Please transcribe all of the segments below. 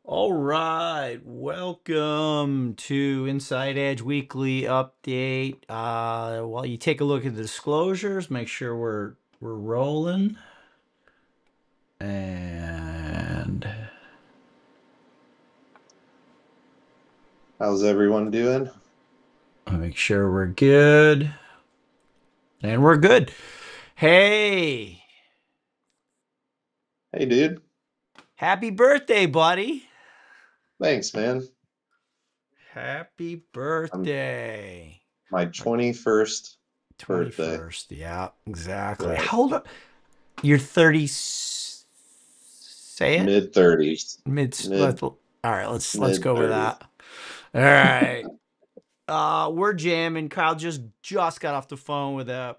All right, welcome to Inside Edge Weekly Update. While you take a look at the disclosures, make sure we're rolling, and How's everyone doing? make sure we're good, and we're good. Hey, Hey, dude. happy birthday, buddy! Thanks, man. Happy I'm birthday. my 21st birthday. 21st. Yeah, exactly. Right. How old? You're 30. Say it. Mid 30s. Let's Mid all right, let's mid go with 30s. that. All right. We're jamming. Kyle just got off the phone with a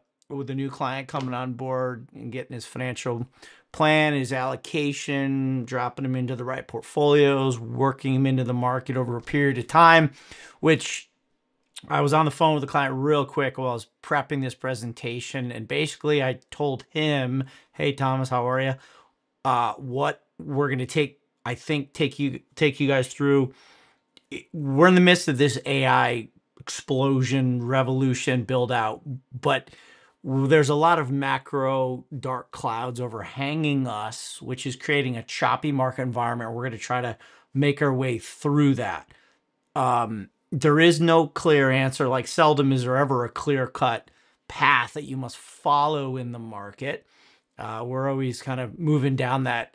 new client coming on board and getting his financial plan, his allocation, dropping him into the right portfolios, working him into the market over a period of time, which I was on the phone with the client real quick while I was prepping this presentation, and basically I told him, "Hey Thomas, how are you? What we're gonna take you guys through. We're in the midst of this AI explosion, revolution, build out, but there's a lot of macro dark clouds overhanging us, which is creating a choppy market environment. We're going to try to make our way through that. There is no clear answer. Like seldom is there ever a clear cut path that you must follow in the market. We're always kind of moving down that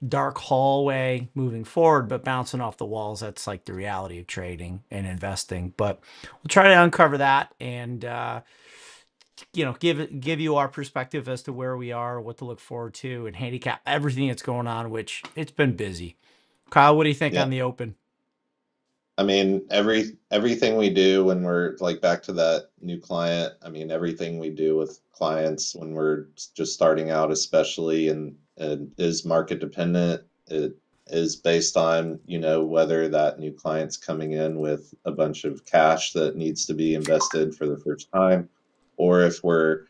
dark hallway moving forward, but bouncing off the walls. That's like the reality of trading and investing. But we'll try to uncover that and give you our perspective as to where we are, what to look forward to, and handicap everything that's going on. Which it's been busy. Kyle, what do you think Yeah. on the open? I mean, everything we do when we're like back to that new client, I mean, everything we do with clients when we're just starting out, especially and is market dependent. It is based on, whether that new client's coming in with a bunch of cash that needs to be invested for the first time, or if we're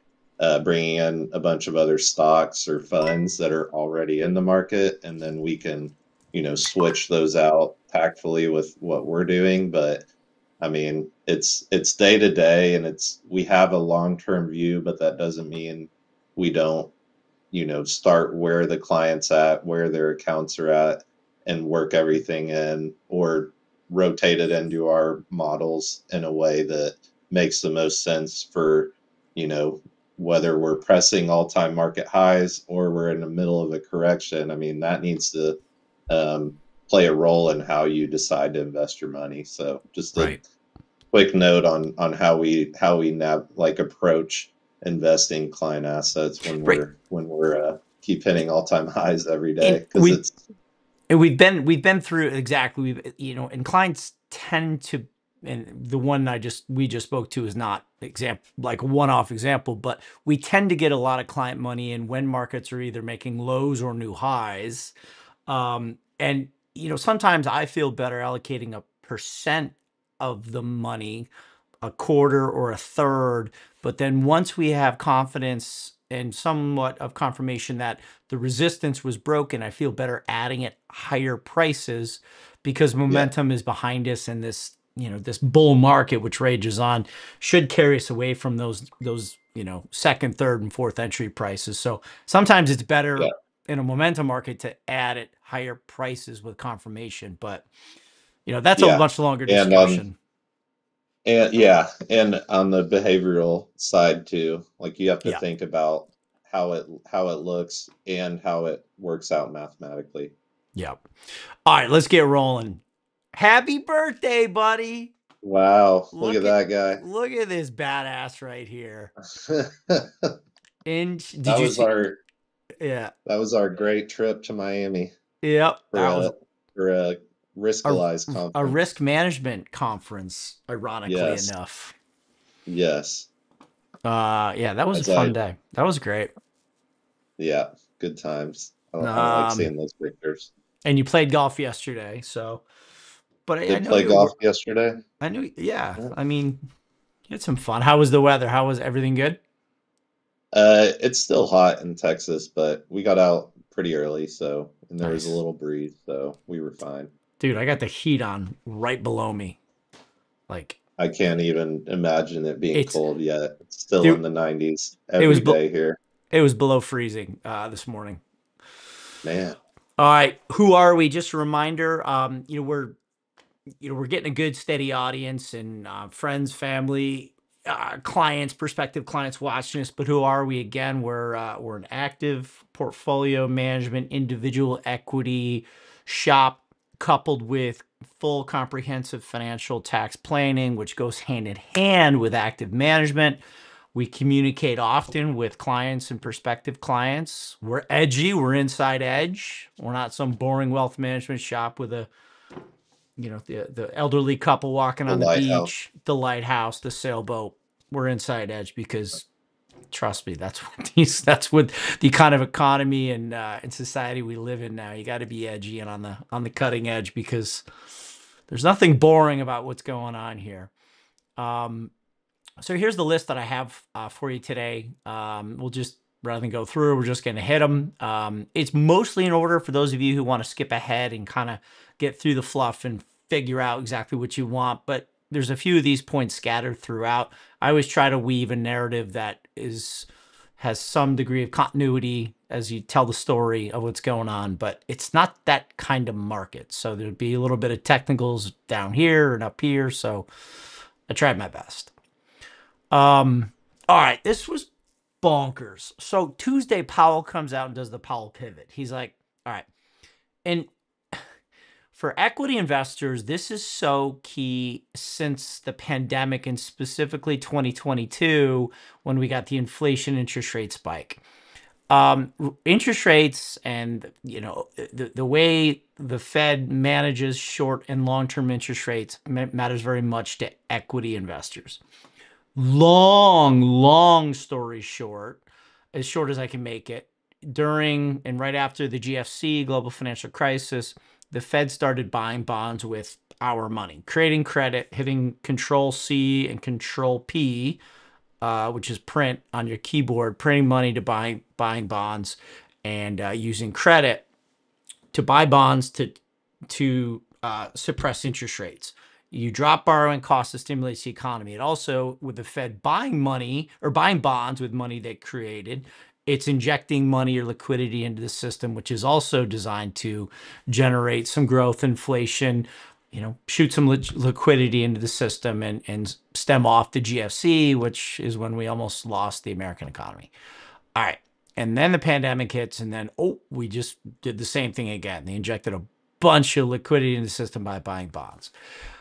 bringing in a bunch of other stocks or funds that are already in the market, and then we can switch those out tactfully with what we're doing. But I mean, it's day to day, and we have a long-term view, but that doesn't mean we don't, start where the client's at, where their accounts are at, and work everything in or rotate it into our models in a way that makes the most sense for, you know, whether we're pressing all-time market highs or we're in the middle of a correction. I mean, that needs to um, play a role in how you decide to invest your money. So just a Right. quick note on how we approach investing client assets when Right. we're keep hitting all-time highs every day, And because it's we've been through exactly. And clients tend to, and the one we just spoke to is not example like a one-off example, but we tend to get a lot of client money in when markets are either making lows or new highs. And sometimes I feel better allocating a percent of the money, a quarter or a third. But then once we have confidence and somewhat of confirmation that the resistance was broken, I feel better adding at higher prices because yeah, momentum is behind us, and this bull market which rages on should carry us away from those second, third, and fourth entry prices. So sometimes it's yeah, better in a momentum market to add at higher prices with confirmation, but that's a yeah. much longer And discussion. and on the behavioral side too, like you have to Yeah. think about how it looks and how it works out mathematically. Yeah. All right, let's get rolling. Happy birthday, buddy. Wow, look at Look at that guy. look at this badass right here. And did That you was see? our Yeah. that was our great trip to Miami Yep. for That was a a Riskalyze a risk conference. management conference, ironically Yes, enough. yes. Yeah, that was a As fun I day. That was great. Yeah, good times. I like Um seeing those pictures. and you played golf yesterday, so but I Did know play you golf were yesterday. I knew yeah. Yeah. I mean, you had some fun. How was the weather? How was everything good? It's still hot in Texas, but we got out pretty early, and there was a Nice. little breeze, so we were fine. Dude, I got the heat on right below me. Like I can't even imagine it being it's cold yet. It's still in dude, the 90s it was every day here. it was below freezing this morning. Man, All right, who are we? Just a reminder, we're getting a good steady audience and friends, family, clients, prospective clients watching us. But who are we again? We're an active portfolio management, individual equity shop coupled with full comprehensive financial tax planning, which goes hand in hand with active management. We communicate often with clients and prospective clients. We're edgy. We're inside edge. We're not some boring wealth management shop with the elderly couple walking the on the lighthouse. beach, the lighthouse, the sailboat. We're inside edge because trust me, that's what the kind of economy and society we live in now. You got to be edgy and on the cutting edge because there's nothing boring about what's going on here. So here's the list that I have for you today. We'll just, rather than go through, we're just going to hit them. It's mostly in order for those of you who want to skip ahead and kind of get through the fluff and figure out exactly what you want. But there's a few of these points scattered throughout. I always try to weave a narrative that has some degree of continuity as you tell the story of what's going on, but it's not that kind of market. So there'd be a little bit of technicals down here and up here. So I tried my best. All right, this was bonkers. So Tuesday, Powell comes out and does the Powell pivot. He's like, all right. And for equity investors, this is so key since the pandemic and specifically 2022 when we got the inflation interest rate spike. Interest rates and the way the Fed manages short and long-term interest rates matters very much to equity investors. Long story short, as short as I can make it, during and right after the GFC, global financial crisis, the Fed started buying bonds with our money, creating credit, hitting Control C and Control P, which is print on your keyboard, printing money to buying bonds, and using credit to buy bonds to suppress interest rates. You drop borrowing costs to stimulate the economy. It also, with the Fed buying money or buying bonds with money they created, it's injecting money or liquidity into the system, which is also designed to generate some growth, inflation, shoot some liquidity into the system and stem off the GFC, which is when we almost lost the American economy. All right. And then the pandemic hits, and then, we just did the same thing again. They injected a bunch of liquidity in the system by buying bonds.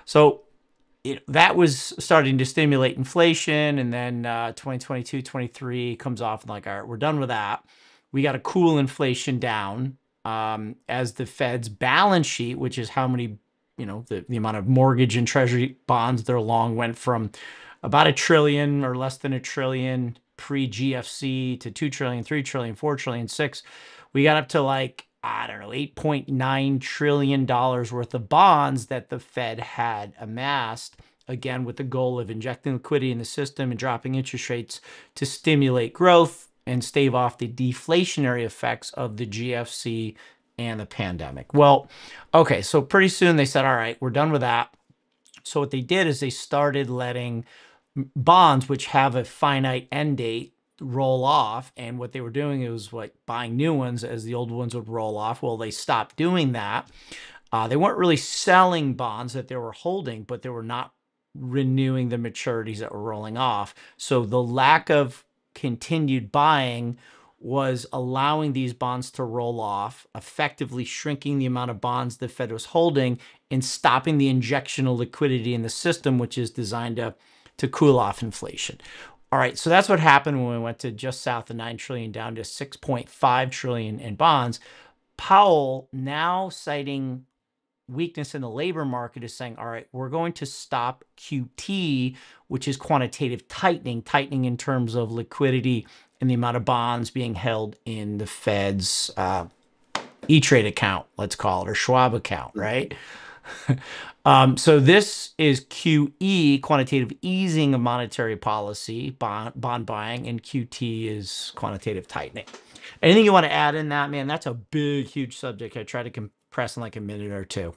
So that was starting to stimulate inflation. And then 2022, 23 comes off and like, all right, we're done with that. We got to cool inflation down as the Fed's balance sheet, which is how many, the amount of mortgage and treasury bonds they're long, went from about $1 trillion or less than $1 trillion pre-GFC to 2 trillion, 3 trillion, 4 trillion, 6. We got up to like, I don't know, $8.9 trillion worth of bonds that the Fed had amassed, again, with the goal of injecting liquidity in the system and dropping interest rates to stimulate growth and stave off the deflationary effects of the GFC and the pandemic. Well, okay, so pretty soon they said, all right, we're done with that. So what they did is they started letting bonds, which have a finite end date, roll off. And what they were doing was like buying new ones as the old ones would roll off. Well, they stopped doing that. They weren't really selling bonds that they were holding, but they were not renewing the maturities that were rolling off. So the lack of continued buying was allowing these bonds to roll off, effectively shrinking the amount of bonds the Fed was holding and stopping the injection of liquidity in the system, which is designed to cool off inflation. All right, so that's what happened when we went to just south of 9 trillion down to 6.5 trillion in bonds. Powell, now citing weakness in the labor market, is saying, all right, we're going to stop QT, which is quantitative tightening in terms of liquidity and the amount of bonds being held in the Fed's E-Trade account, let's call it, or Schwab account, right? So this is QE, quantitative easing of monetary policy, bond buying, and QT is quantitative tightening. Anything you want to add in that, man? That's a big, huge subject. I try to compress in like a minute or two.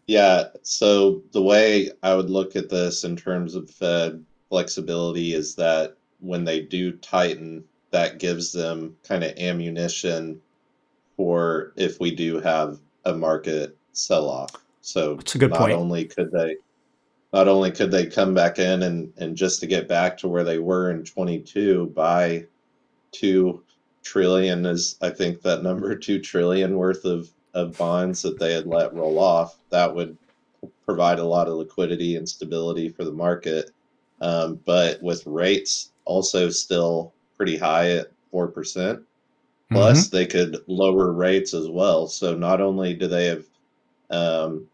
Yeah, so the way I would look at this in terms of Fed flexibility is that when they do tighten, that gives them kind of ammunition for if we do have a market sell-off. So It's a good point. not only could they come back in and just to get back to where they were in 22 buy 2 trillion is I think that number 2 trillion worth of bonds that they had let roll off, that would provide a lot of liquidity and stability for the market. But with rates also still pretty high at 4%, plus Mm-hmm. they could lower rates as well. So not only do they have um,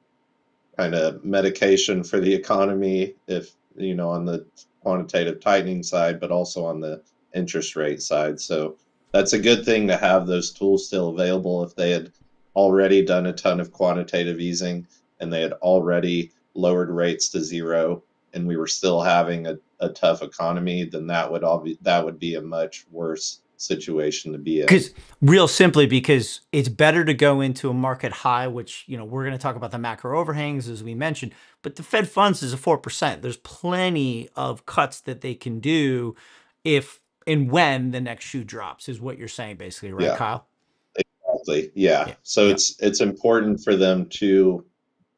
kind of medication for the economy, if on the quantitative tightening side, but also on the interest rate side. So that's a good thing to have those tools still available. If they had already done a ton of quantitative easing and they had already lowered rates to zero and we were still having a tough economy, then that would be a much worse situation to be in. Because real simply, because it's better to go into a market high, which, we're going to talk about the macro overhangs as we mentioned, but the Fed funds is a 4%. There's plenty of cuts that they can do if and when the next shoe drops, is what you're saying basically, right, Yeah, Kyle? exactly. Yeah. Yeah. So Yeah. it's important for them to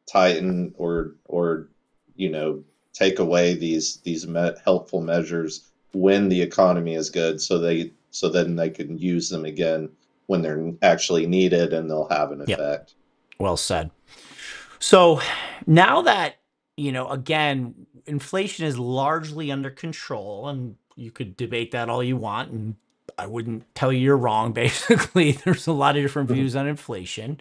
tighten or take away these helpful measures when the economy is good, so then they can use them again when they're actually needed and they'll have an Yep. effect. Well said. So now that, again, inflation is largely under control, and you could debate that all you want, and I wouldn't tell you you're wrong, basically. There's a lot of different views on inflation.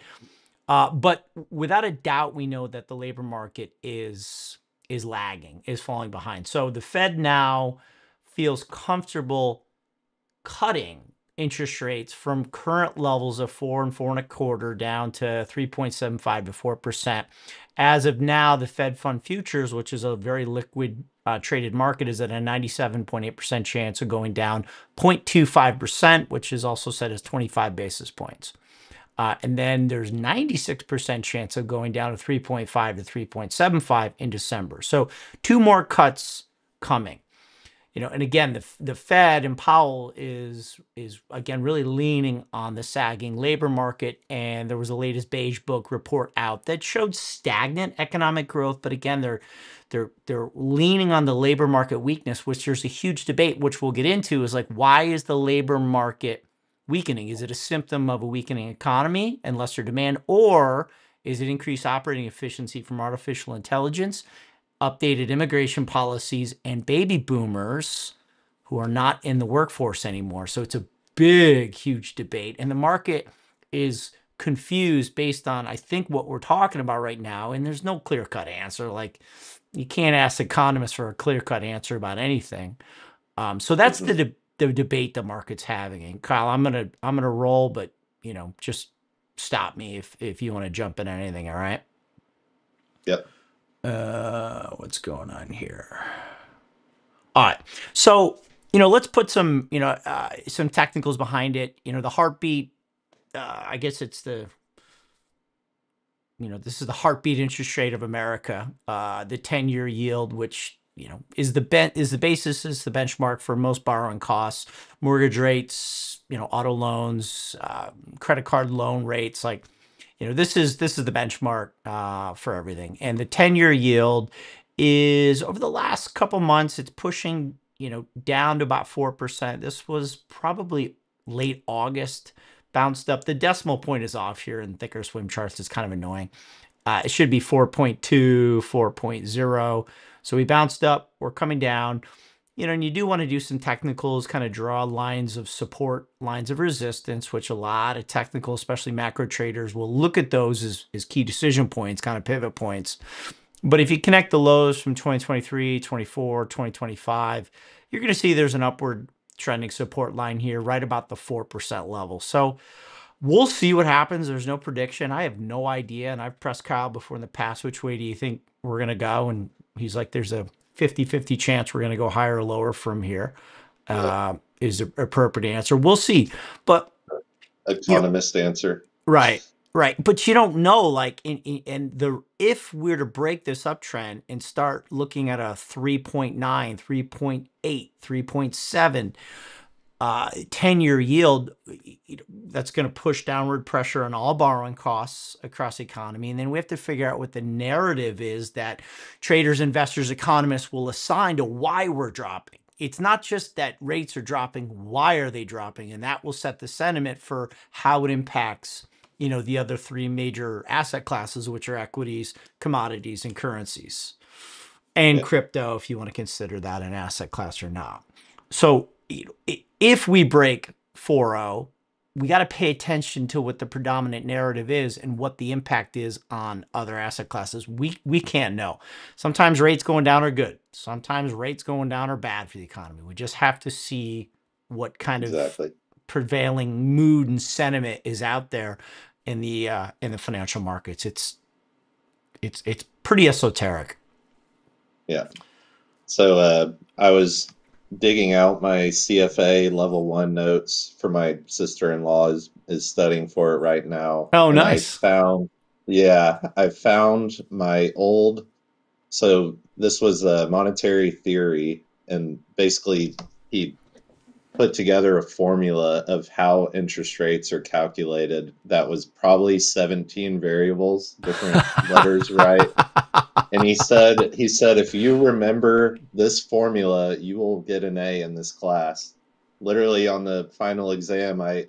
But without a doubt, we know that the labor market is lagging, is falling behind. So the Fed now feels comfortable cutting interest rates from current levels of 4 and 4.25 down to 3.75 to 4%. As of now, the Fed Fund futures, which is a very liquid traded market, is at a 97.8% chance of going down 0.25%, which is also set as 25 basis points. And then there's 96% chance of going down to 3.5 to 3.75 in December. So 2 more cuts coming. And again, the Fed and Powell is again really leaning on the sagging labor market. And there was a latest Beige Book report out that showed stagnant economic growth, but again, they're leaning on the labor market weakness, which there's a huge debate, which we'll get into, is like, why is the labor market weakening? Is it a symptom of a weakening economy and lesser demand, or is it increased operating efficiency from artificial intelligence, updated immigration policies, and baby boomers who are not in the workforce anymore? So it's a big, huge debate. And the market is confused based on, I think, what we're talking about right now. And there's no clear-cut answer. Like, you can't ask economists for a clear-cut answer about anything. So that's Mhm. the debate the market's having. And Kyle, I'm gonna roll, but just stop me if you want to jump in anything. All right. Yep. What's going on here? All right. So, let's put some technicals behind it. The heartbeat, I guess it's this is the heartbeat interest rate of America, the 10-year yield, which, is the basis, is the benchmark for most borrowing costs, mortgage rates, auto loans, credit card loan rates. Like, this is the benchmark for everything. And the 10-year yield is, over the last couple months, it's pushing, down to about 4%. This was probably late August, bounced up. The decimal point is off here in Thinkorswim charts. It's kind of annoying. It should be 4.2, 4.0. So we bounced up. We're coming down. And you do want to do some technicals, kind of draw lines of support, lines of resistance, which a lot of technical, especially macro traders, will look at those as key decision points, kind of pivot points. But if you connect the lows from 2023, 24, 2025, you're going to see there's an upward trending support line here, right about the 4% level. So we'll see what happens. There's no prediction. I have no idea. And I've pressed Kyle before in the past, which way do you think we're going to go? And he's like, there's a 50-50 chance we're going to go higher or lower from here. Yep. Is the appropriate answer. We'll see. But, Economist answer. right. Right. But you don't know, like, if we're to break this uptrend and start looking at a 3.9, 3.8, 3.7 10-year yield, that's going to push downward pressure on all borrowing costs across the economy. And then we have to figure out what the narrative is that traders, investors, economists will assign to why we're dropping. It's not just that rates are dropping, why are they dropping? And that will set the sentiment for how it impacts, the other three major asset classes, which are equities, commodities, and currencies, and Yeah. crypto, if you want to consider that an asset class or not. So if we break 4.0, we got to pay attention to what the predominant narrative is and what the impact is on other asset classes. We can't know. Sometimes rates going down are good. Sometimes rates going down are bad for the economy. We just have to see what kind of Exactly. prevailing mood and sentiment is out there in the financial markets. It's pretty esoteric. Yeah. So I was digging out my CFA level 1 notes for my sister-in-law is studying for it right now. Oh, And nice. I found my old, so this was a monetary theory, and basically he put together a formula of how interest rates are calculated that was probably 17 variables, different letters, right? And he said if you remember this formula, you will get an A in this class. Literally on the final exam, I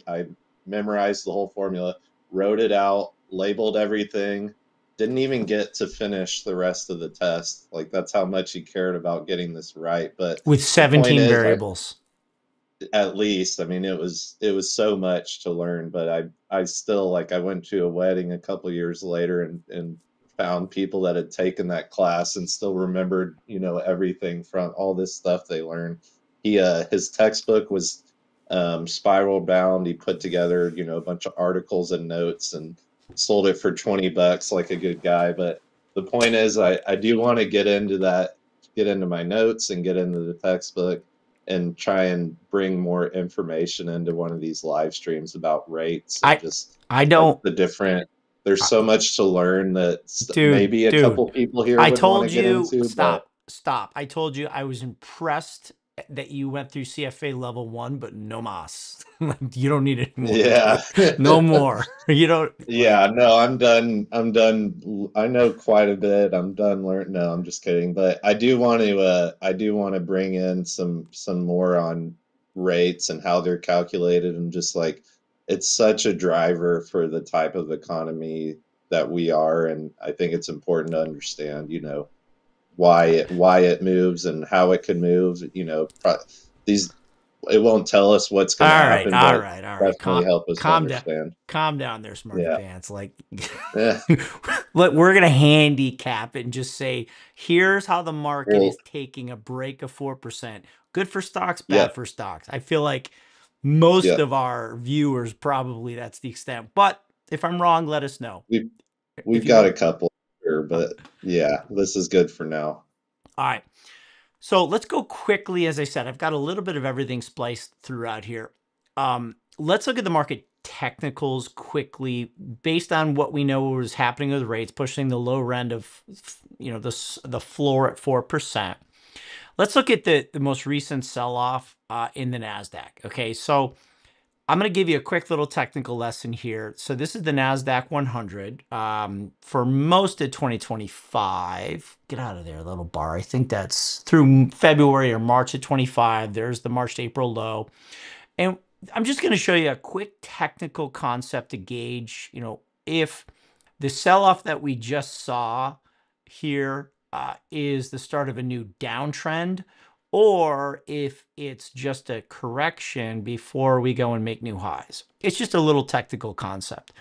memorized the whole formula, wrote it out, labeled everything, didn't even get to finish the rest of the test. Like that's how much he cared about getting this right. But With the point 17 is, variables. at least, I mean, it was so much to learn, but I still, like, I went to a wedding a couple years later and found people that had taken that class and still remembered, everything from all this stuff they learned. His textbook was spiral bound. He put together, a bunch of articles and notes and sold it for $20 like a good guy. But the point is, I do want to get into that, get into my notes and get into the textbook and try and bring more information into one of these live streams about rates and I just I like don't the different, there's uh, so much to learn that maybe a dude. couple people here I would want to told get you, into, but stop. I told you I was impressed that you went through CFA level 1, but no mas. You don't need it more, yeah. dude. No more. You don't Yeah, no, I'm done. I'm done. I know quite a bit. I'm done learning. No, I'm just kidding. But I do want to bring in some more on rates and how they're calculated and just like it's such a driver for the type of economy that we are. And I think it's important to understand, why it moves and how it can move, these it won't tell us what's going to All right, happen, all but right, all right. definitely help us to Calm down. understand. Calm down there, smarty Yeah. pants. Like, Yeah. look, we're gonna handicap it and just say, here's how the market Well, is taking a break of 4%. Good for stocks, bad yep, for stocks. I feel like most yep. of our viewers probably that's the extent. But if I'm wrong, let us know. We've If we've you got want. a couple here, All but yeah, this is good for now. right. So let's go quickly. As I said, I've got a little bit of everything spliced throughout here. Let's look at the market technicals quickly based on what we know was happening with rates, pushing the low end of the floor at 4%. Let's look at the most recent sell-off in the Nasdaq. Okay, so I'm going to give you a quick little technical lesson here. So this is the NASDAQ 100 for most of 2025. Get out of there, little bar. I think that's through February or March of 25. There's the March to April low. And I'm just going to show you a quick technical concept to gauge, if the sell-off that we just saw here is the start of a new downtrend, or if it's just a correction before we go and make new highs. It's just a little technical concept.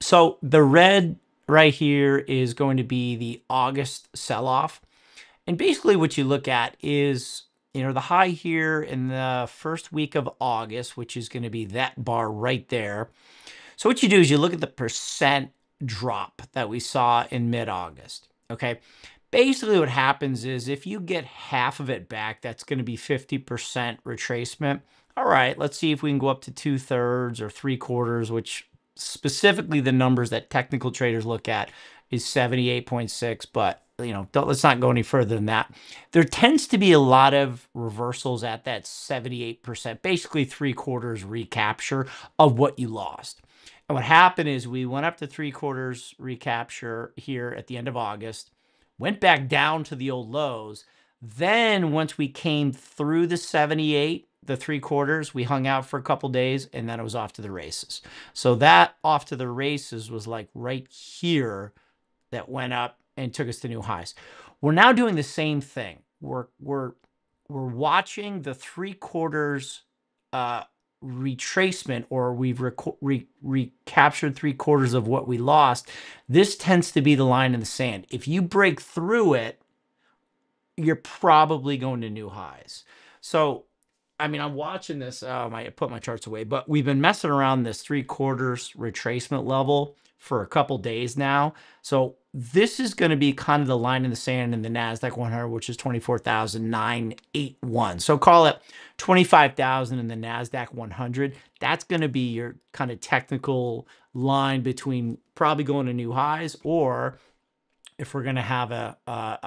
So the red right here is going to be the August sell-off. And basically what you look at is, the high here in the first week of August, which is going to be that bar right there. So what you do is you look at the percent drop that we saw in mid-August. Okay. Basically what happens is if you get half of it back, that's going to be 50% retracement. All right, let's see if we can go up to 2/3 or 3/4, which specifically the numbers that technical traders look at is 78.6, but let's not go any further than that. There tends to be a lot of reversals at that 78%, basically 3/4 recapture of what you lost. And what happened is we went up to 3/4 recapture here at the end of August, went back down to the old lows. Then once we came through the 78, the 3/4, we hung out for a couple days, and then it was off to the races. So that off to the races was like right here that went up and took us to new highs. We're now doing the same thing. We're watching the 3/4 retracement, or we've recaptured 3/4 of what we lost. This tends to be the line in the sand. If you break through it, you're probably going to new highs. So, I mean, I'm watching this. I put my charts away, but we've been messing around this 3/4 retracement level for a couple days now. So this is going to be kind of the line in the sand in the NASDAQ 100, which is 24,981. So call it 25,000 in the NASDAQ 100. That's going to be your kind of technical line between probably going to new highs, or if we're going to have a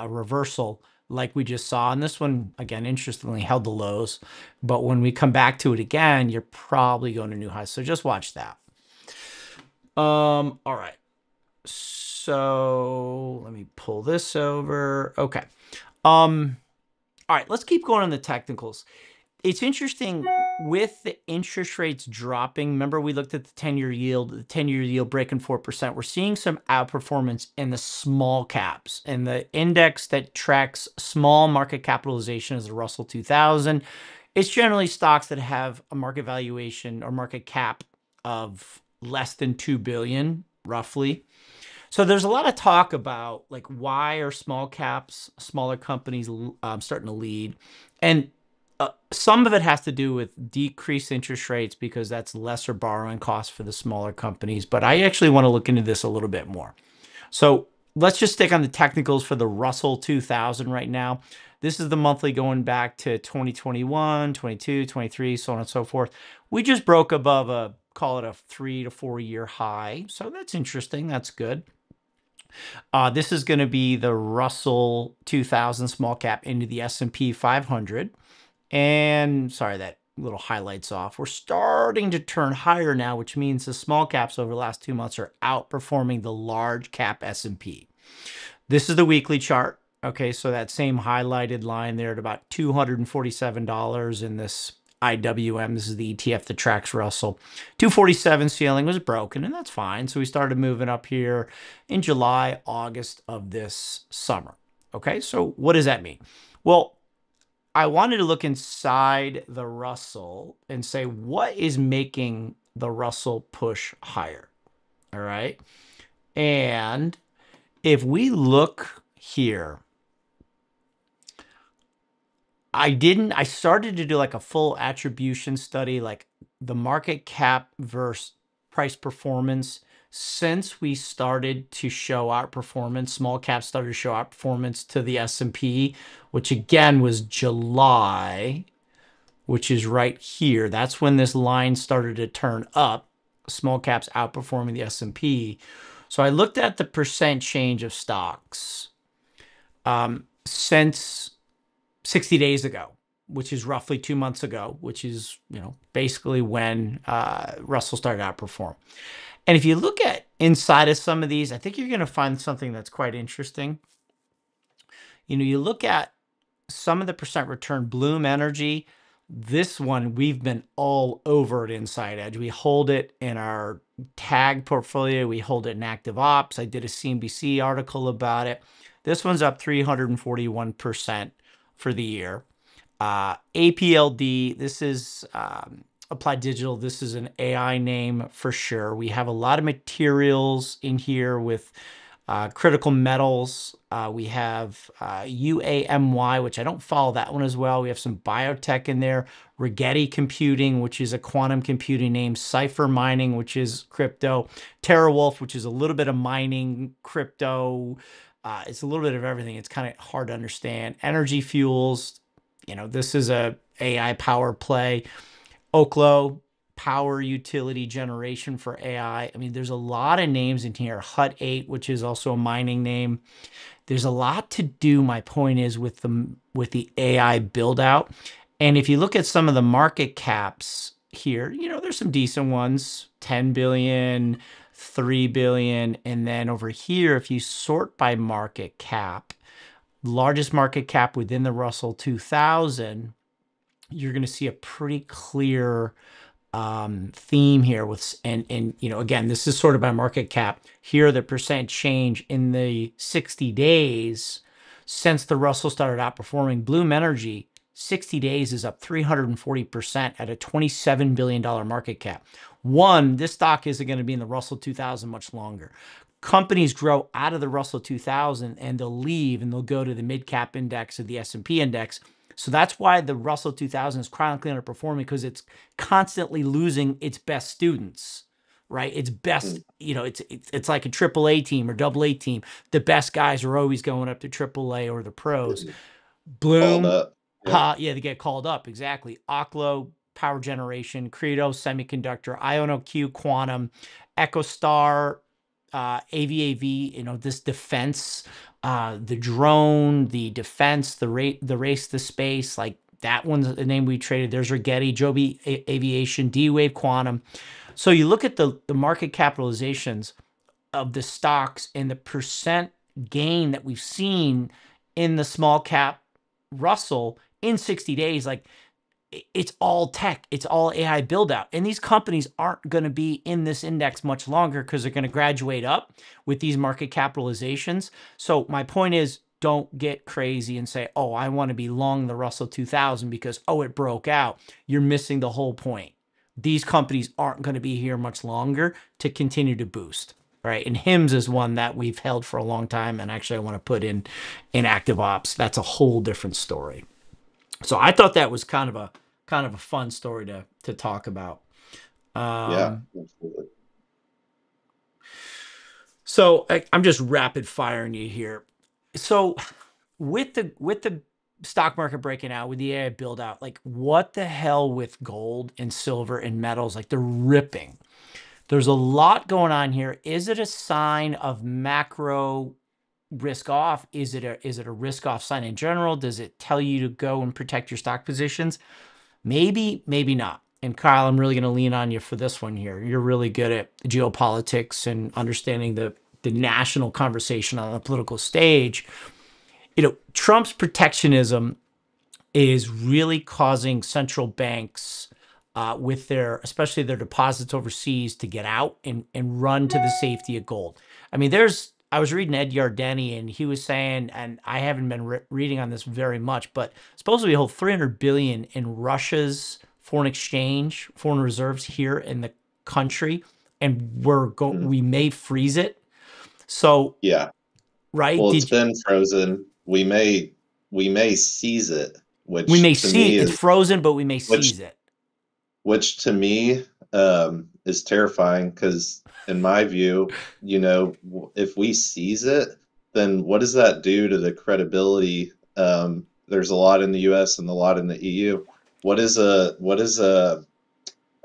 reversal like we just saw. And this one, again, interestingly held the lows, but when we come back to it again, you're probably going to new highs. So just watch that. All right. So let me pull this over. Okay. All right, let's keep going on the technicals. It's interesting with the interest rates dropping. Remember, we looked at the 10-year yield, breaking 4%. We're seeing some outperformance in the small caps, and the index that tracks small market capitalization is the Russell 2000. It's generally stocks that have a market valuation or market cap of less than 2 billion, roughly. So there's a lot of talk about like, why are small caps, smaller companies starting to lead? And some of it has to do with decreased interest rates, because that's lesser borrowing costs for the smaller companies. But I actually want to look into this a little bit more. So let's just stick on the technicals for the Russell 2000 right now. This is the monthly going back to 2021, 22, 23, so on and so forth. We just broke above call it a 3 to 4 year high. So that's interesting. That's good. This is going to be the Russell 2000 small cap into the S&P 500. And sorry, that little highlights off. We're starting to turn higher now, which means the small caps over the last 2 months are outperforming the large cap S&P. This is the weekly chart. Okay, so that same highlighted line there at about $247 in this IWM. This is the ETF that tracks Russell. 247 ceiling was broken, and that's fine. So we started moving up here in July, August of this summer. Okay, so what does that mean? Well, I wanted to look inside the Russell and say, what is making the Russell push higher? All right. And if we look here, I started to do like a full attribution study, like the market cap versus price performance. Since we started to show outperformance, small caps started to show outperformance to the S&P, which again was July, which is right here. That's when this line started to turn up, small caps outperforming the S&P. So I looked at the percent change of stocks since 60 days ago, which is roughly 2 months ago, which is, basically when Russell started to outperform. And if you look at inside of some of these, I think you're going to find something that's quite interesting. You look at some of the percent return, Bloom Energy. This one, we've been all over it inside Edge. We hold it in our tag portfolio. We hold it in Active Opps. I did a CNBC article about it. This one's up 341% for the year. APLD, this is Applied Digital. This is an AI name for sure. We have a lot of materials in here with critical metals. We have UAMY, which I don't follow that one as well. We have some biotech in there. Rigetti Computing, which is a quantum computing name. Cipher Mining, which is crypto. TeraWulf, which is a little bit of mining, crypto. It's a little bit of everything. It's kind of hard to understand. Energy Fuels, this is a AI power play. Oklo, power utility generation for AI. I mean, there's a lot of names in here. Hut 8, which is also a mining name. There's a lot to do, my point is, with the AI build out. And if you look at some of the market caps here, there's some decent ones, 10 billion, 3 billion. And then over here, if you sort by market cap, largest market cap within the Russell 2000, you're going to see a pretty clear theme here with, and again, this is sort of by market cap. Here, the percent change in the 60 days since the Russell started outperforming. Bloom Energy, 60 days is up 340% at a $27 billion market cap. This stock isn't going to be in the Russell 2000 much longer. Companies grow out of the Russell 2000 and they'll leave and they'll go to the mid cap index or the S&P index. So that's why the Russell 2000 is chronically underperforming, because it's constantly losing its best students, right? Its best, it's like a AAA team or AA team. The best guys are always going up to AAA or the pros. Called Bloom, up. Yep. yeah, they get called up, exactly. Oklo, power generation. Credo, semiconductor. IonQ, quantum. EchoStar, AVAV, this defense, the drone, the defense, the race to space, like that one's the name we traded. There's Rigetti, Joby Aviation, D-Wave Quantum. So you look at the market capitalizations of the stocks and the percent gain that we've seen in the small cap Russell in 60 days, like it's all tech, it's all AI build out. And these companies aren't going to be in this index much longer because they're going to graduate up with these market capitalizations. So my point is, don't get crazy and say, oh, I want to be long the Russell 2000 because, oh, it broke out. You're missing the whole point. These companies aren't going to be here much longer to continue to boost. Right. And HIMS is one that we've held for a long time. And actually, I want to put in Active Opps. That's a whole different story. So I thought that was kind of a fun story to talk about. Yeah, absolutely. So I'm just rapid firing you here. So with the stock market breaking out, with the AI build out, like what the hell with gold and silver and metals? Like they're ripping. There's a lot going on here. Is it a sign of macro risk off? Is it a risk off sign in general? Does it tell you to go and protect your stock positions? Maybe, maybe not. And Kyle, I'm really going to lean on you for this one here. You're really good at geopolitics and understanding the national conversation on the political stage. Trump's protectionism is really causing central banks with especially their deposits overseas to get out and run to the safety of gold. I mean, I was reading Ed Yardeni and he was saying, and I haven't been reading on this very much, but supposedly we hold 300 billion in Russia's foreign exchange, foreign reserves here in the country, and we may freeze it. So yeah, right, well, it's been frozen. We may seize it, we may which to see me it's is frozen, but we may seize it. which to me is terrifying because, in my view, if we seize it, then what does that do to the credibility? There's a lot in the U.S. and a lot in the EU. What is a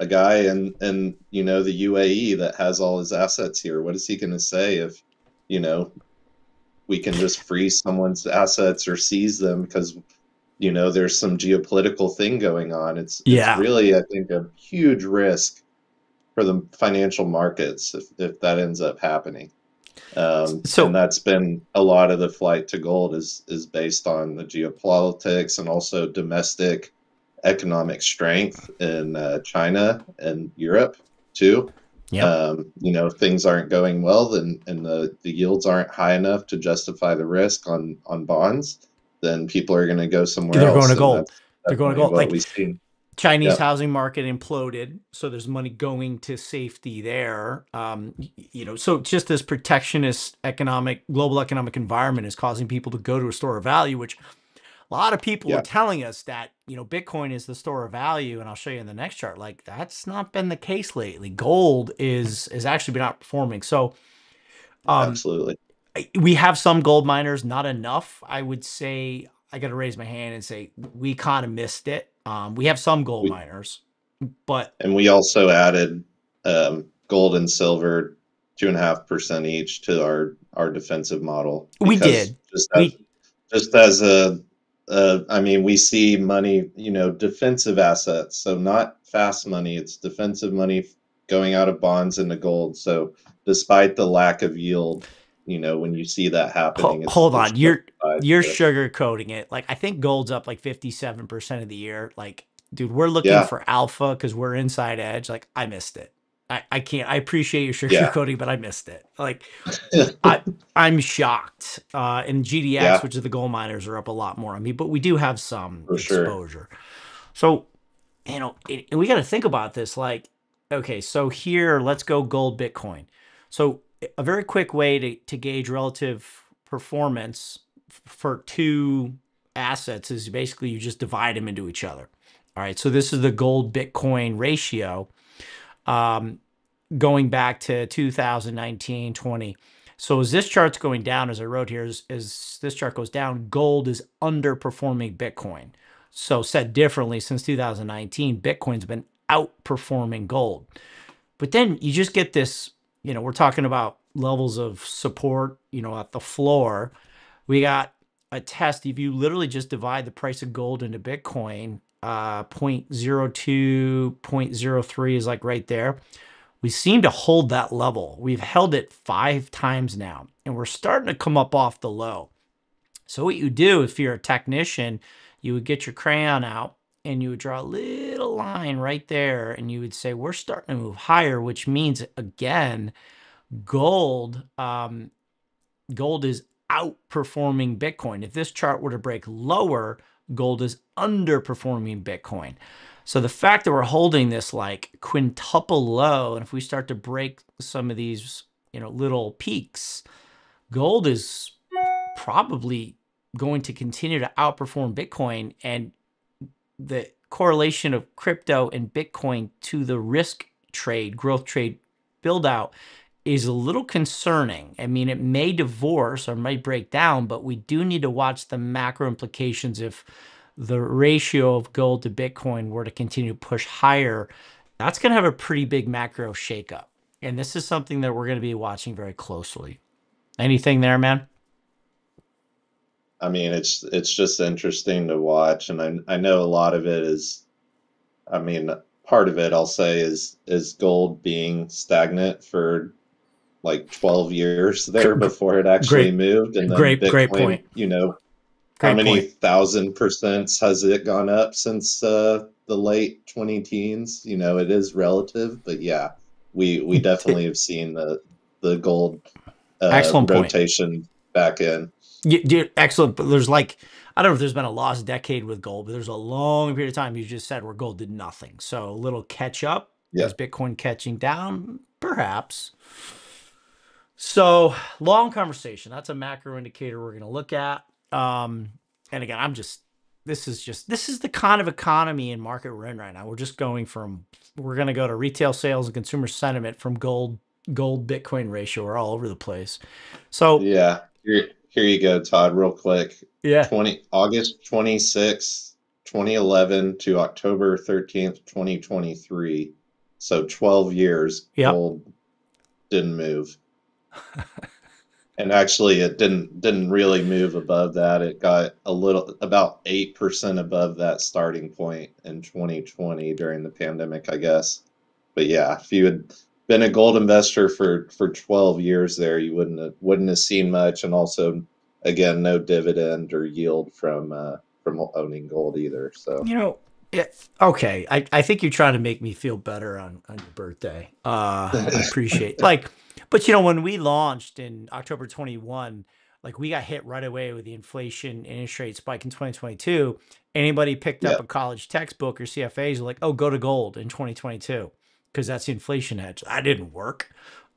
guy in the UAE that has all his assets here? What is he going to say if we can just freeze someone's assets or seize them because there's some geopolitical thing going on? It's really, I think, a huge risk for the financial markets if that ends up happening. And that's been a lot of the flight to gold is based on the geopolitics and also domestic economic strength in China and Europe too. Yep. Things aren't going well, and the yields aren't high enough to justify the risk on bonds, then people are going to go somewhere They're else. going to gold. That's They're going to gold. what Like we've seen. Chinese Yep. housing market imploded, so there's money going to safety there. So just this protectionist global economic environment is causing people to go to a store of value, which a lot of people are telling us that, Bitcoin is the store of value. And I'll show you in the next chart, like that's not been the case lately. Gold is actually been outperforming. So Absolutely. we have some gold miners, not enough. I would say I got to raise my hand and say we kind of missed it. We have some gold miners. But And we also added gold and silver 2.5% each to our defensive model we because did. We just as I mean, we see money, defensive assets, so not fast money, it's defensive money going out of bonds into gold. So despite the lack of yield, when you see that happening, hold it's on. You're justified. sugarcoating it. Like I think gold's up like 57% of the year. Like, dude, we're looking Yeah, for alpha because we're inside edge. Like, I missed it. I can't. I appreciate your yeah, sugarcoating, but I missed it. Like, I I'm shocked. And GDX, yeah, which is the gold miners, are up a lot more on me, but we do have some for sure. exposure. So, and we got to think about this. Like, okay, so here, let's go gold, Bitcoin. So, a very quick way to gauge relative performance for two assets is basically you just divide them into each other. All right, so this is the gold Bitcoin ratio. Um, Going back to 2019, 20. So as this chart's going down, as I wrote here, as this chart goes down, gold is underperforming Bitcoin. So said differently, since 2019, Bitcoin's been outperforming gold. But then you just get this, we're talking about levels of support, at the floor. We got a test. If you literally just divide the price of gold into Bitcoin, 0.02, 0.03 is like right there. We seem to hold that level. We've held it 5 times now, and we're starting to come up off the low. So what you do, if you're a technician, you would get your crayon out and you would draw a little line right there, and you would say, we're starting to move higher, which means, again, gold, gold is outperforming Bitcoin. If this chart were to break lower, gold is underperforming Bitcoin. So the fact that we're holding this like quintuple low, and if we start to break some of these, little peaks, gold is probably going to continue to outperform Bitcoin. And the correlation of crypto and Bitcoin to the risk trade, growth trade build out is a little concerning. I mean, it may divorce or might break down, but we do need to watch the macro implications if the ratio of gold to Bitcoin were to continue to push higher. That's going to have a pretty big macro shakeup. And this is something that we're going to be watching very closely. Anything there, man? I mean, it's just interesting to watch, and I know a lot of it is, I mean, part of it I'll say is gold being stagnant for like 12 years there before it actually Great, moved, and then great Bitcoin, point. how Great many point. 1,000% has it gone up since the late 20 teens? It is relative, but yeah, we definitely have seen the gold Excellent point. rotation back in. Excellent. But there's like, I don't know if there's been a lost decade with gold, but there's a long period of time you just said where gold did nothing. So a little catch up. Yeah. Is Bitcoin catching down? Perhaps. So long conversation. That's a macro indicator we're going to look at. And again, this is the kind of economy and market we're in right now. We're going to go to retail sales and consumer sentiment from gold Bitcoin ratio. We're all over the place. So Yeah. Here you go, Todd, real quick. yeah, August 26th, 2011 to October 13th, 2023. So 12 years yep. gold didn't move. And actually it didn't really move above that. It got about 8% above that starting point in 2020 during the pandemic, I guess. But yeah, if you had been a gold investor for 12 years there, you wouldn't have seen much, and also again no dividend or yield from owning gold either. So You know, okay. I think you're trying to make me feel better on your birthday. I appreciate but when we launched in October 21, like we got hit right away with the inflation and interest rate spike in 2022. Anybody picked up yeah. a college textbook or CFAs were like, oh, go to gold in 2022 because that's the inflation hedge. That didn't work.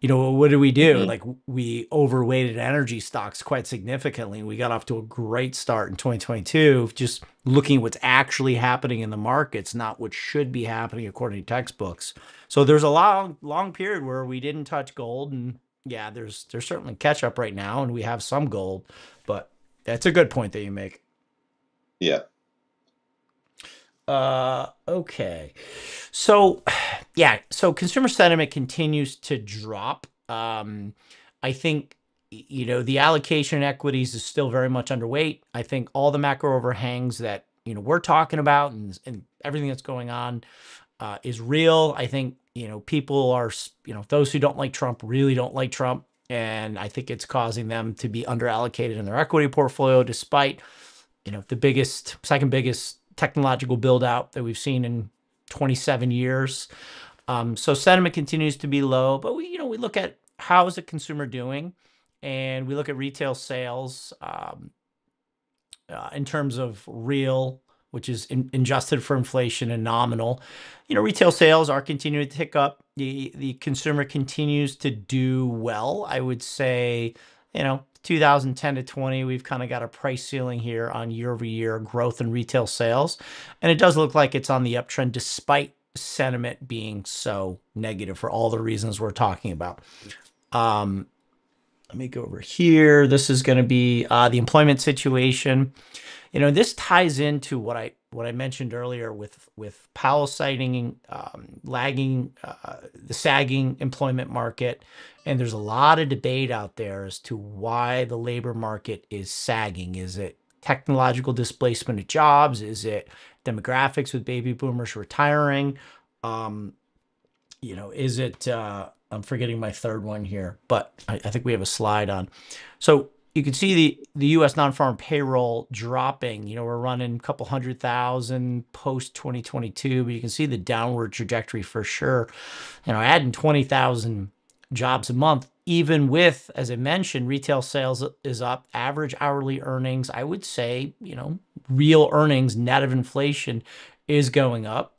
What did we do? Hmm. Like we overweighted energy stocks quite significantly. We got off to a great start in 2022, just looking at what's actually happening in the markets, not what should be happening according to textbooks. So there's a long period where we didn't touch gold, and yeah, there's certainly catch up right now, and we have some gold, but that's a good point that you make. Yeah. Okay. So, yeah, so consumer sentiment continues to drop. I think, the allocation in equities is still very much underweight. I think all the macro overhangs that, we're talking about and everything that's going on is real. I think, people are, those who don't like Trump really don't like Trump. And I think it's causing them to be underallocated in their equity portfolio, despite the second biggest technological build out that we've seen in 27 years. So sentiment continues to be low, but we look at how is the consumer doing, and we look at retail sales in terms of real, which is adjusted for inflation, and nominal. Retail sales are continuing to tick up. The consumer continues to do well. I would say, 2010 to 20, we've kind of got a price ceiling here on year-over-year growth in retail sales, and it does look like it's on the uptrend despite sentiment being so negative for all the reasons we're talking about. Let me go over here. This is going to be the employment situation. This ties into what I mentioned earlier with Powell citing lagging the sagging employment market, and there's a lot of debate out there as to why the labor market is sagging. Is it technological displacement of jobs? Is it demographics with baby boomers retiring? Is it I'm forgetting my third one here, but I think we have a slide on. So you can see the U.S. non-farm payroll dropping. We're running a couple 100,000 post 2022, but you can see the downward trajectory for sure. Adding 20,000 jobs a month, even with, as I mentioned, retail sales is up, average hourly earnings, I would say, real earnings net of inflation is going up.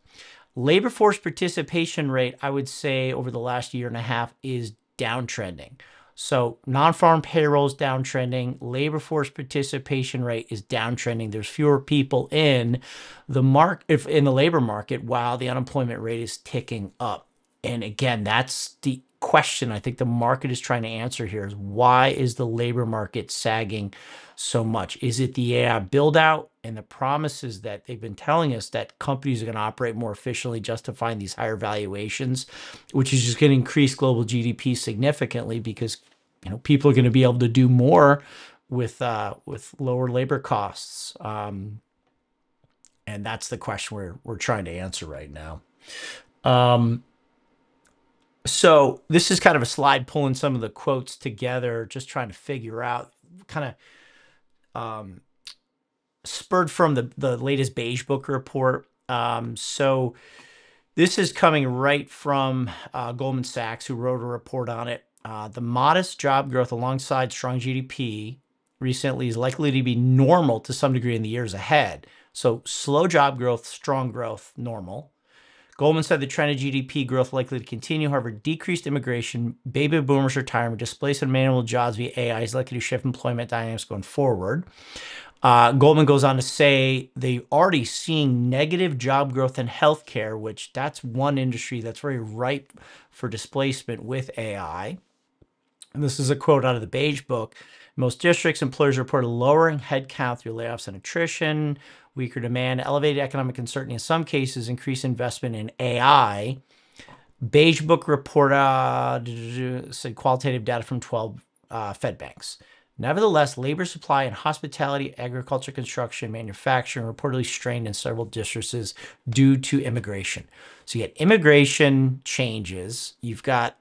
Labor force participation rate, I would say, over the last year and a half is downtrending. So non-farm payroll is downtrending. Labor force participation rate is downtrending. There's fewer people in the labor market while the unemployment rate is ticking up. And again, that's the question I think the market is trying to answer here: is why is the labor market sagging so much? Is it the AI build out and the promises that they've been telling us that companies are going to operate more efficiently, justifying these higher valuations, which is just going to increase global GDP significantly because people are going to be able to do more with lower labor costs, and that's the question we're trying to answer right now. So this is kind of a slide pulling some of the quotes together, just trying to figure out kind of spurred from the latest Beige Book report. So this is coming right from Goldman Sachs, who wrote a report on it. The modest job growth alongside strong GDP recently is likely to be normal to some degree in the years ahead. So slow job growth, strong growth, normal. Goldman said the trend of GDP growth likely to continue. However, decreased immigration, baby boomers retirement, displacement of manual jobs via AI is likely to shift employment dynamics going forward. Goldman goes on to say they're already seeing negative job growth in healthcare, which that's one industry that's very ripe for displacement with AI. And this is a quote out of the Beige Book. Most districts, employers reported lowering headcount through layoffs and attrition, weaker demand, elevated economic uncertainty, in some cases, increased investment in AI. Beige Book report said qualitative data from 12 Fed banks. Nevertheless, labor supply in hospitality, agriculture, construction, manufacturing reportedly strained in several districts due to immigration. So you get immigration changes, you've got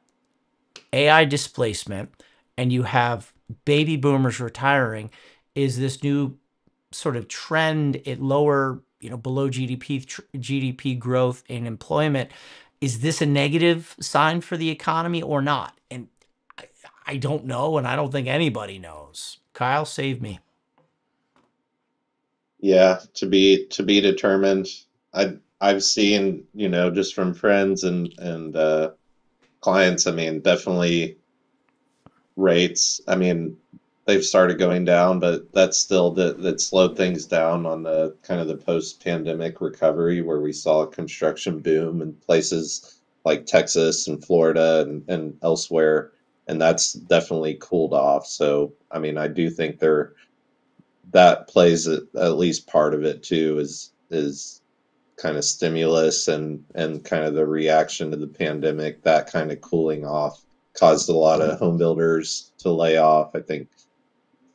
AI displacement, and you have baby boomers retiring. Is this new sort of trend at lower, below GDP growth in employment? Is this a negative sign for the economy or not? And I don't know, and I don't think anybody knows. Kyle, save me. Yeah, to be determined. I've seen, just from friends and clients, I mean, definitely rates. I mean, they've started going down, but that's still that slowed things down on the kind of the post-pandemic recovery where we saw a construction boom in places like Texas and Florida and elsewhere, and that's definitely cooled off. So, I mean, I do think that plays at least part of it too is kind of stimulus and kind of the reaction to the pandemic, that kind of cooling off caused a lot of home builders to lay off. I think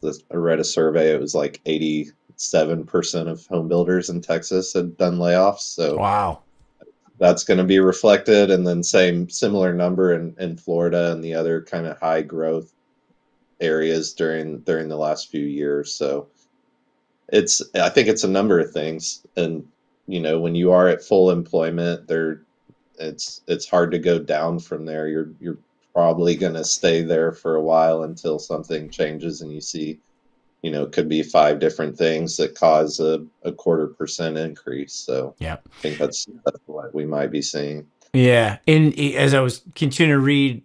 I read a survey, it was like 87% of home builders in Texas had done layoffs. So Wow. that's going to be reflected. And then same similar number in Florida and the other kind of high growth areas during the last few years. So I think it's a number of things. And when you are at full employment, it's hard to go down from there. You're probably going to stay there for a while until something changes and you see, it could be five different things that cause a 0.25% increase. So Yeah. I think that's what we might be seeing. Yeah. And as I was continuing to read,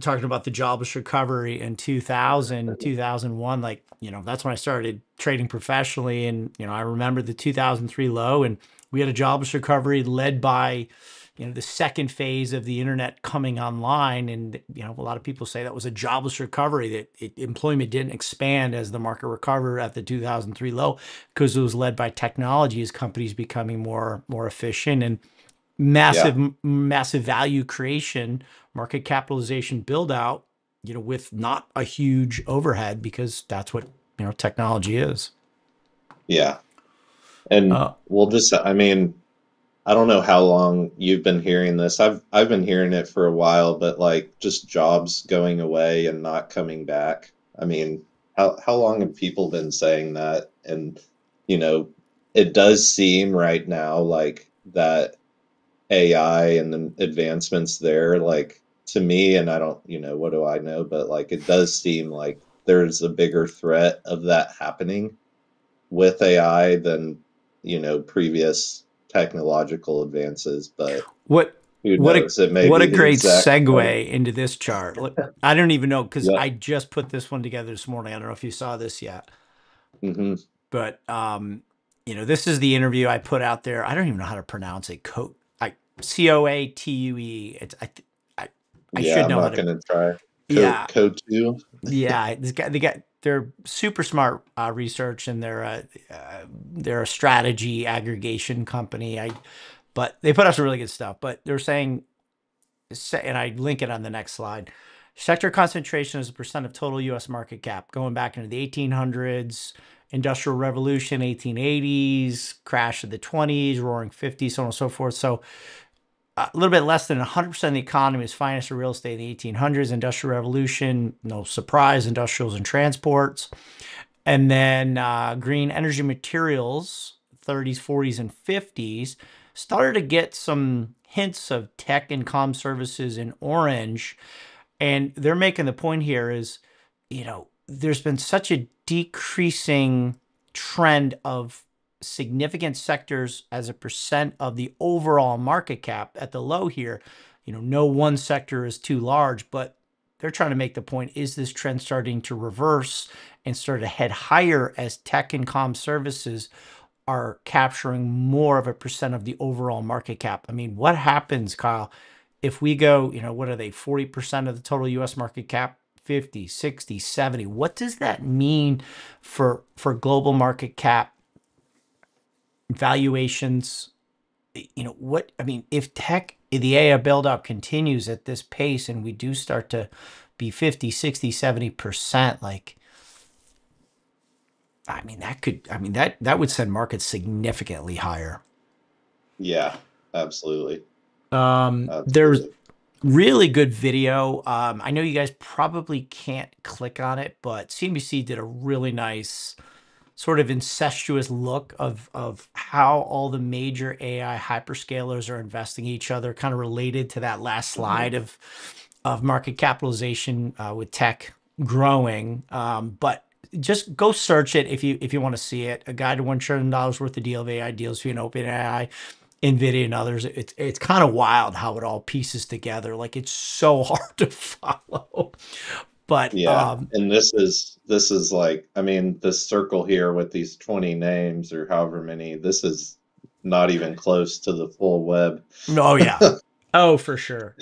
talking about the jobless recovery in 2000, 2001, like, that's when I started trading professionally. And, I remember the 2003 low, and we had a jobless recovery led by, the second phase of the internet coming online. And, a lot of people say that was a jobless recovery, that employment didn't expand as the market recovered at the 2003 low because it was led by technology as companies becoming more efficient and Yeah. massive value creation, market capitalization build out, with not a huge overhead, because that's what, technology is. Yeah. And Uh, I mean, I don't know how long you've been hearing this. I've been hearing it for a while, but like just jobs going away and not coming back. I mean, how long have people been saying that? And you know, it does seem right now like that AI and the advancements there, like to me, and I don't, what do I know, but like it does seem like there's a bigger threat of that happening with AI than, previous technological advances, but what who what a knows? It may what a be the great exact same. segue into this chart. Look, I don't even know, because Yep. I just put this one together this morning. I don't know if you saw this yet, Hmm. but this is the interview I put out there. I don't even know how to pronounce it. Coatue. It's I Yeah, should I'm know how not to. gonna try. Yeah, Code two. yeah, they're super smart research, and they're a strategy aggregation company. But they put out some really good stuff. But they're saying, and I link it on the next slide. Sector concentration as a percent of total U.S. market cap, going back into the 1800s, Industrial Revolution, 1880s, crash of the 20s, Roaring 50s, so on and so forth. So a little bit less than 100% of the economy was financed or real estate in the 1800s. Industrial Revolution, no surprise, industrials and transports. And then green energy materials, 30s, 40s, and 50s, started to get some hints of tech and comm services in orange. And they're making the point here is, there's been such a decreasing trend of significant sectors as a percent of the overall market cap at the low here. No one sector is too large, but they're trying to make the point, is this trend starting to reverse and start to head higher as tech and comm services are capturing more of a percent of the overall market cap? I mean, what happens, Kyle, if we go, what are they, 40% of the total US market cap, 50, 60, 70? What does that mean for global market cap valuations? What, I mean, if the AI build out continues at this pace and we do start to be 50, 60, 70%, like, I mean, that would send markets significantly higher. Yeah, absolutely. There's Absolutely. really good video. I know you guys probably can't click on it, but CNBC did a really nice sort of incestuous look of how all the major AI hyperscalers are investing each other, kind of related to that last Hmm. slide of market capitalization with tech growing. But just go search it if you want to see it. A Guide to $1 trillion worth of deal of AI deals between OpenAI, NVIDIA, and others. It's kind of wild how it all pieces together. Like, it's so hard to follow. But Yeah, and this is like, I mean, this circle here with these 20 names or however many, this is not even close to the full web. oh yeah, oh for sure,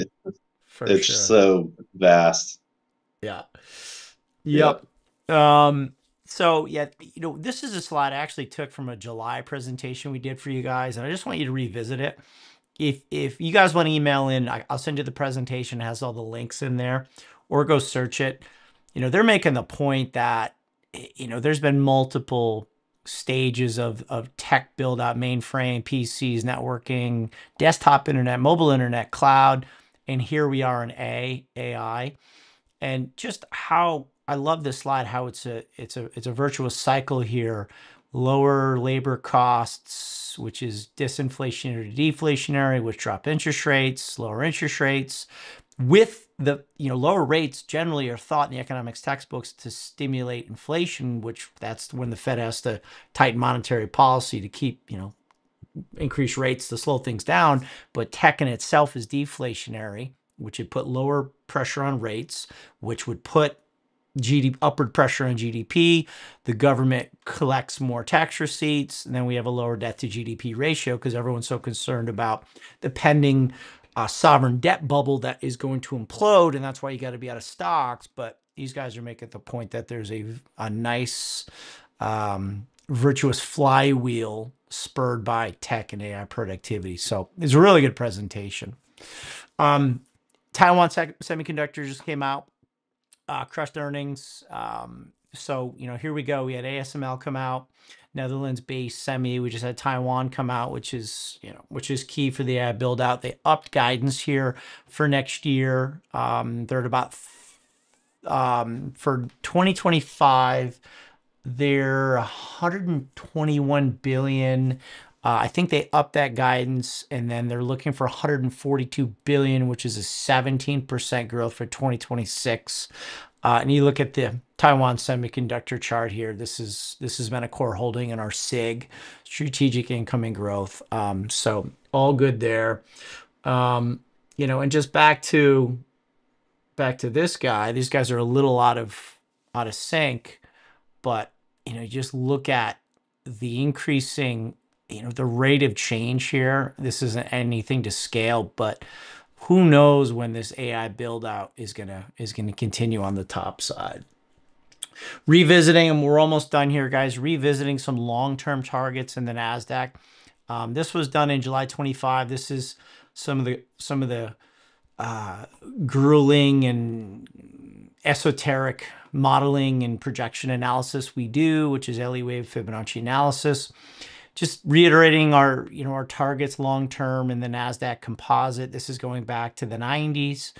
for It's sure. so vast. Yeah. Yeah. Yep. Um, So yeah, this is a slide I actually took from a July presentation we did for you guys, and I just want you to revisit it. If you guys want to email in, I'll send you the presentation. It has all the links in there, or go search it. They're making the point that there's been multiple stages of tech build out, mainframe, PCs, networking, desktop internet, mobile internet, cloud, and here we are in AI. And just how I love this slide, how it's a virtuous cycle here. Lower labor costs, which is disinflationary to deflationary, which drop interest rates, lower interest rates. With the lower rates generally are thought in the economics textbooks to stimulate inflation, which that's when the Fed has to tighten monetary policy to keep increase rates to slow things down. But tech in itself is deflationary, which would put lower pressure on rates, which would put upward pressure on GDP. The government collects more tax receipts, and then we have a lower debt to GDP ratio because everyone's so concerned about the pending sovereign debt bubble that is going to implode, and that's why you got to be out of stocks. But these guys are making the point that there's a nice virtuous flywheel spurred by tech and AI productivity. So it's a really good presentation. Taiwan Semiconductor just came out, crushed earnings. So here we go. We had ASML come out, Netherlands-based semi. We just had Taiwan come out, which is key for the AI build out. They upped guidance here for next year. They're at about for 2025. They're 121 billion. I think they upped that guidance, and then they're looking for 142 billion, which is a 17% growth for 2026. And you look at the Taiwan Semiconductor chart here. This has been a core holding in our SIG, strategic incoming growth. So all good there. And just back to this guy. These guys are a little out of sync, but just look at the increasing, the rate of change here. This isn't anything to scale, but who knows when this AI build out is gonna continue on the top side. Revisiting, and we're almost done here, guys. Revisiting some long-term targets in the Nasdaq. This was done in July 25. This is some of the grueling and esoteric modeling and projection analysis we do, which is LE wave Fibonacci analysis. Just reiterating our targets long term in the Nasdaq Composite. This is going back to the 90s.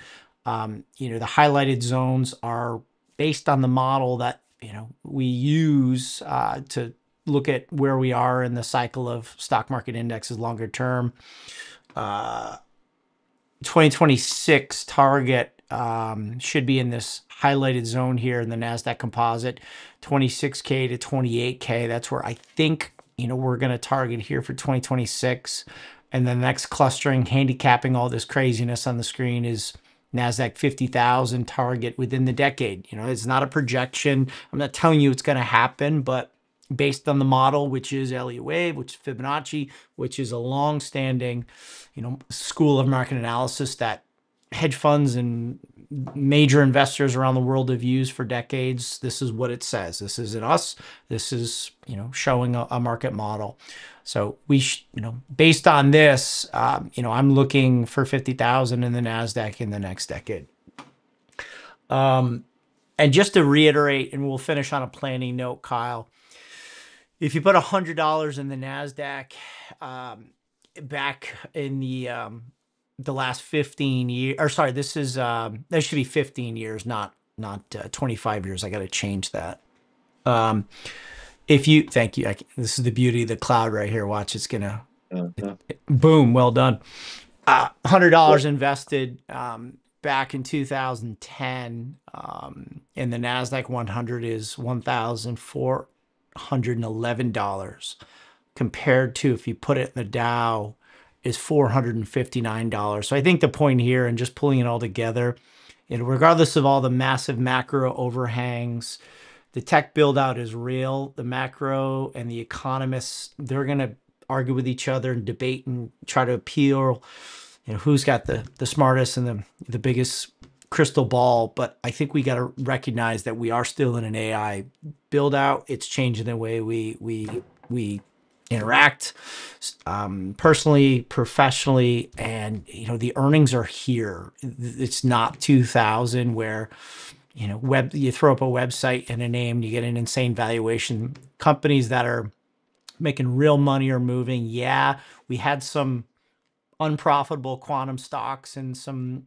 The highlighted zones are based on the model that we use to look at where we are in the cycle of stock market indexes longer term. 2026 target should be in this highlighted zone here in the Nasdaq Composite, 26K to 28K. That's where I think we're going to target here for 2026. And the next clustering, handicapping all this craziness on the screen, is Nasdaq 50,000 target within the decade. It's not a projection. I'm not telling you it's going to happen, but based on the model, which is LE wave, which is Fibonacci, which is a long-standing, school of market analysis that hedge funds and major investors around the world have used for decades. This is what it says. This isn't us. This is, showing a market model. So based on this, I'm looking for 50,000 in the Nasdaq in the next decade. And just to reiterate, and we'll finish on a planning note, Kyle, if you put $100 in the Nasdaq, back in the last 15 years, or sorry, this is that should be 15 years, not 25 years. I got to change that. Thank you. This is the beauty of the cloud right here. Watch, it's gonna boom. Well done. $100 invested back in 2010 in the Nasdaq 100 is $1,411, compared to, if you put it in the Dow, is $459. So I think the point here, and just pulling it all together, regardless of all the massive macro overhangs, the tech build out is real. The macro and the economists, they're going to argue with each other and debate and try to appeal, who's got the smartest and the biggest crystal ball, but I think we got to recognize that we are still in an AI build out. It's changing the way we interact, personally, professionally, and the earnings are here. It's not 2000 where you throw up a website and a name and you get an insane valuation. Companies that are making real money are moving. Yeah, we had some unprofitable quantum stocks and some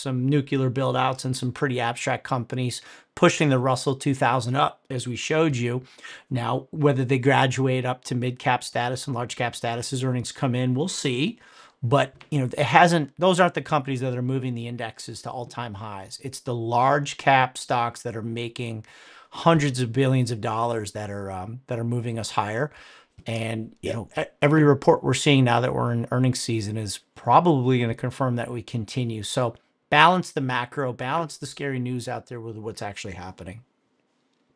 nuclear build outs and some pretty abstract companies pushing the Russell 2000 up, as we showed you. Now, whether they graduate up to mid cap status and large cap status as earnings come in, we'll see. But it hasn't. Those aren't the companies that are moving the indexes to all-time highs. It's the large cap stocks that are making hundreds of billions of dollars that are moving us higher. And every report we're seeing now that we're in earnings season is probably going to confirm that we continue. So balance the macro, balance the scary news out there with what's actually happening.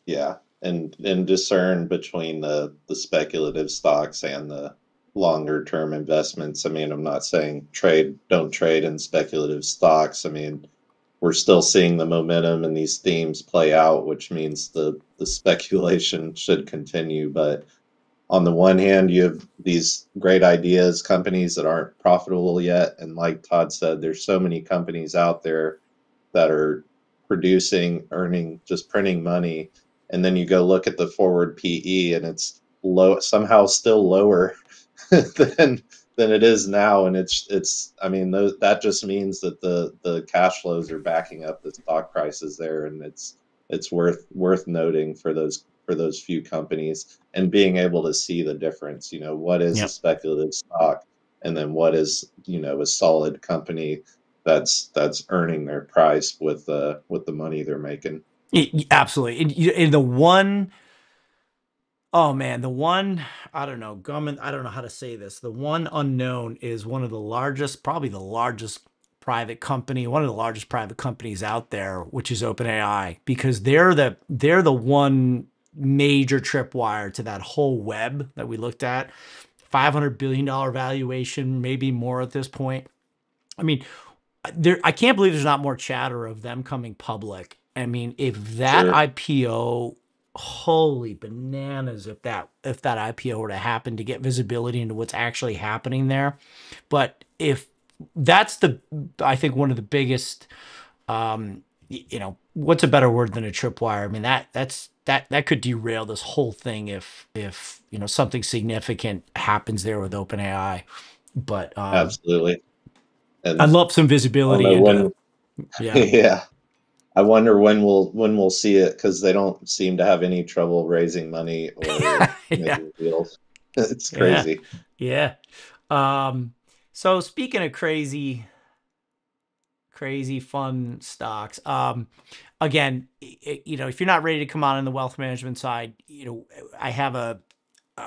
Yeah, and discern between the speculative stocks and the longer term investments. I mean, I'm not saying don't trade in speculative stocks. I mean, we're still seeing the momentum and these themes play out, which means the speculation should continue. But on the one hand, you have these great ideas, companies that aren't profitable yet, and like Todd said, there's so many companies out there that are producing, earning, just printing money. And then you go look at the forward PE and it's low, somehow still lower than it is now. And I mean, that just means that the cash flows are backing up the stock prices there. And it's worth noting for those few companies and being able to see the difference. What is a Yep. speculative stock, and then what is a solid company that's earning their price with the money they're making. Absolutely. And the one, oh man, the one, I don't know, I don't know how to say this. The one unknown is one of the largest, probably the largest private company, one of the largest private companies out there, which is OpenAI, because they're the one major tripwire to that whole web that we looked at. $500 billion valuation, maybe more at this point. I mean, I can't believe there's not more chatter of them coming public. I mean, if that Sure. IPO, holy bananas, if that IPO were to happen, to get visibility into what's actually happening there. But if that's I think one of the biggest, what's a better word than a tripwire? I mean, that could derail this whole thing if something significant happens there with OpenAI. But Absolutely. I'd And love some I don't visibility know into, when. yeah. Yeah, I wonder when we'll see it, because they don't seem to have any trouble raising money or Yeah. making deals. It's Yeah. crazy. Yeah. Um, so speaking of crazy fun stocks, again, if you're not ready to come on in the wealth management side, I have a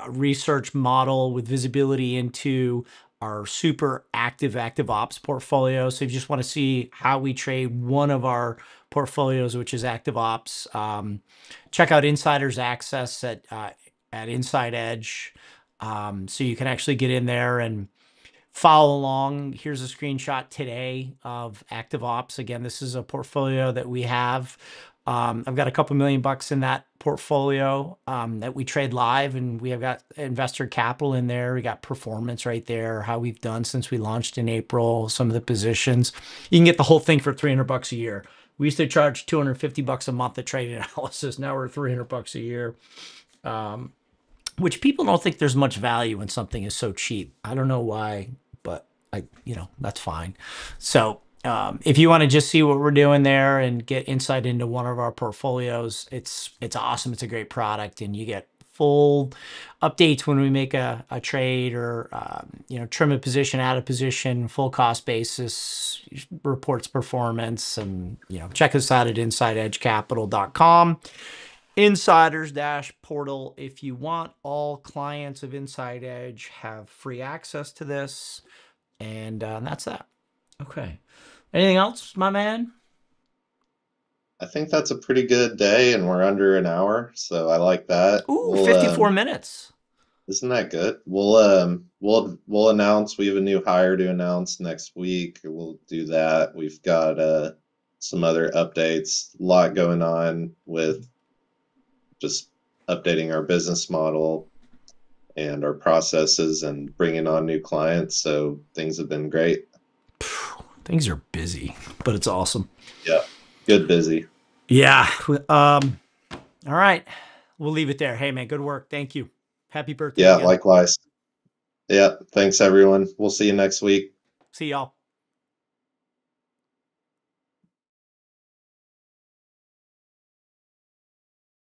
research model with visibility into our super active ops portfolio. So if you just want to see how we trade one of our portfolios, which is active ops, check out Insider's Access at Inside Edge. So you can actually get in there and follow along. Here's a screenshot today of active ops. Again, this is a portfolio that we have. I've got a couple $1 million in that portfolio that we trade live, and we have got investor capital in there. We got performance right there, how we've done since we launched in April, some of the positions. You can get the whole thing for $300 a year. We used to charge $250 a month of trading analysis. Now we're $300 a year, which people don't think there's much value when something is so cheap. I don't know why, but that's fine. So if you want to just see what we're doing there and get insight into one of our portfolios, it's awesome. It's a great product, and you get full updates when we make a trade or trim a position, add a position, full cost basis, reports performance, and check us out at insideedgecapital.com. Insiders portal. If you want, all clients of Inside Edge have free access to this, and that's that. Okay. Anything else, my man? I think that's a pretty good day, and we're under an hour, so I like that. Ooh, 54 minutes. Isn't that good? We'll announce we have a new hire to announce next week. We'll do that. We've got some other updates. A lot going on with just updating our business model and our processes and bringing on new clients. So things have been great. Things are busy, but it's awesome. Yeah, good busy. Yeah. All right. We'll leave it there. Hey, man, good work. Thank you. Happy birthday Yeah, again. likewise. Yeah, thanks everyone. We'll see you next week. See y'all.